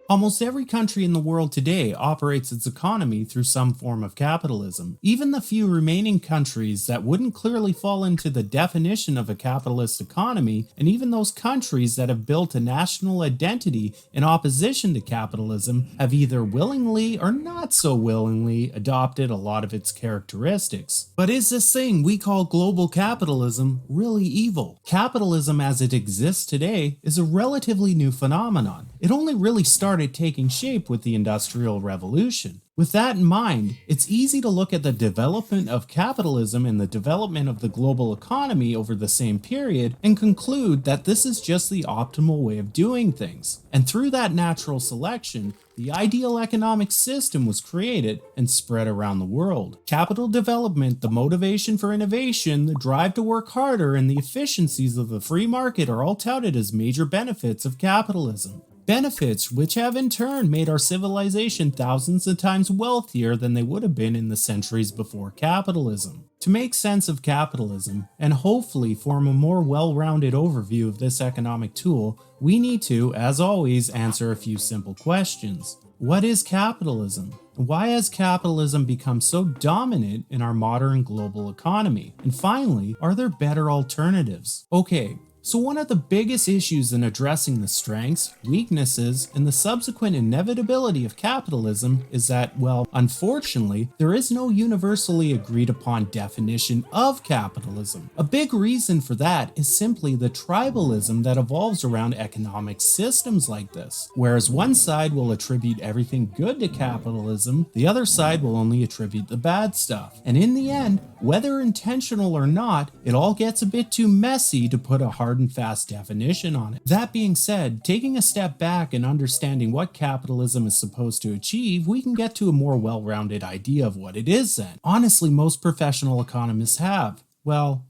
Almost every country in the world today operates its economy through some form of capitalism. Even the few remaining countries that wouldn't clearly fall into the definition of a capitalist economy, and even those countries that have built a national identity in opposition to capitalism, have either willingly or not so willingly adopted a lot of its characteristics. But is this thing we call global capitalism really evil? Capitalism as it exists today is a relatively new phenomenon. It only really started taking shape with the Industrial Revolution. With that in mind, it's easy to look at the development of capitalism and the development of the global economy over the same period and conclude that this is just the optimal way of doing things. And through that natural selection, the ideal economic system was created and spread around the world. Capital development, the motivation for innovation, the drive to work harder, and the efficiencies of the free market are all touted as major benefits of capitalism. Benefits which have in turn made our civilization thousands of times wealthier than they would have been in the centuries before capitalism. To make sense of capitalism, and hopefully form a more well-rounded overview of this economic tool, we need to, as always, answer a few simple questions. What is capitalism? Why has capitalism become so dominant in our modern global economy? And finally, are there better alternatives? Okay. So one of the biggest issues in addressing the strengths, weaknesses, and the subsequent inevitability of capitalism is that, well, unfortunately, there is no universally agreed upon definition of capitalism. A big reason for that is simply the tribalism that evolves around economic systems like this. Whereas one side will attribute everything good to capitalism, the other side will only attribute the bad stuff. And in the end, whether intentional or not, it all gets a bit too messy to put a hard and fast definition on it. That being said, taking a step back and understanding what capitalism is supposed to achieve, we can get to a more well-rounded idea of what it is then. Honestly, most professional economists have. Well,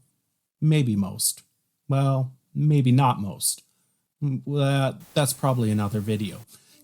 maybe most. Well, maybe not most. That's probably another video.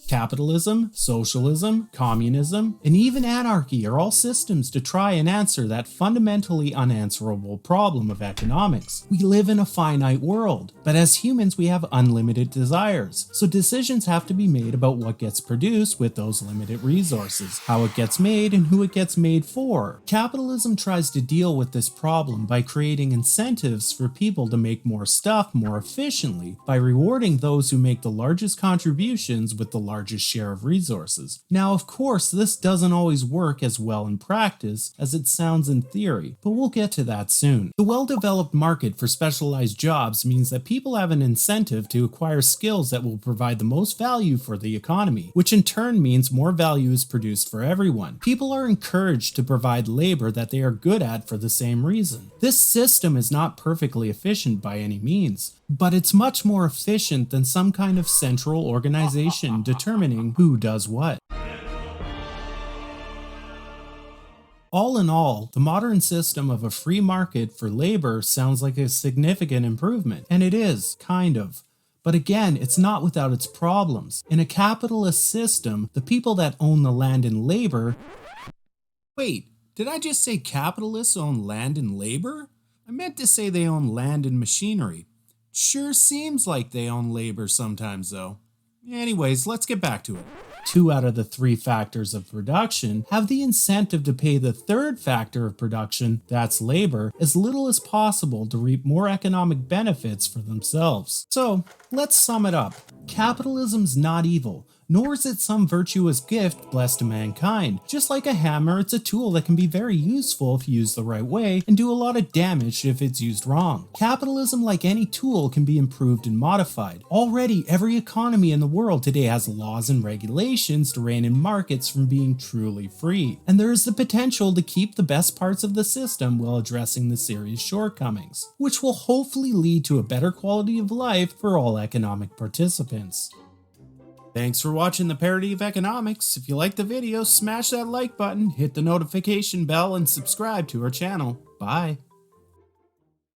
Capitalism, socialism, communism, and even anarchy are all systems to try and answer that fundamentally unanswerable problem of economics. We live in a finite world, but as humans we have unlimited desires, so decisions have to be made about what gets produced with those limited resources, how it gets made, and who it gets made for. Capitalism tries to deal with this problem by creating incentives for people to make more stuff more efficiently, by rewarding those who make the largest contributions with the largest share of resources. Now, of course, this doesn't always work as well in practice as it sounds in theory, but we'll get to that soon. The well-developed market for specialized jobs means that people have an incentive to acquire skills that will provide the most value for the economy, which in turn means more value is produced for everyone. People are encouraged to provide labor that they are good at for the same reason. This system is not perfectly efficient by any means, but it's much more efficient than some kind of central organization determining who does what. All in all, the modern system of a free market for labor sounds like a significant improvement, and it is, kind of. But again, it's not without its problems. In a capitalist system, the people that own the land and labor... Wait, did I just say capitalists own land and labor? I meant to say they own land and machinery. Sure seems like they own labor sometimes though. Anyways, let's get back to it. 2 out of the 3 factors of production have the incentive to pay the third factor of production, that's labor, as little as possible to reap more economic benefits for themselves. So, let's sum it up. Capitalism's not evil, nor is it some virtuous gift blessed to mankind. Just like a hammer, it's a tool that can be very useful if used the right way and do a lot of damage if it's used wrong. Capitalism, like any tool, can be improved and modified. Already, every economy in the world today has laws and regulations to rein in markets from being truly free, and there is the potential to keep the best parts of the system while addressing the serious shortcomings, which will hopefully lead to a better quality of life for all economic participants. Thanks for watching the Parody of Economics. If you liked the video, smash that like button, hit the notification bell, and subscribe to our channel. Bye.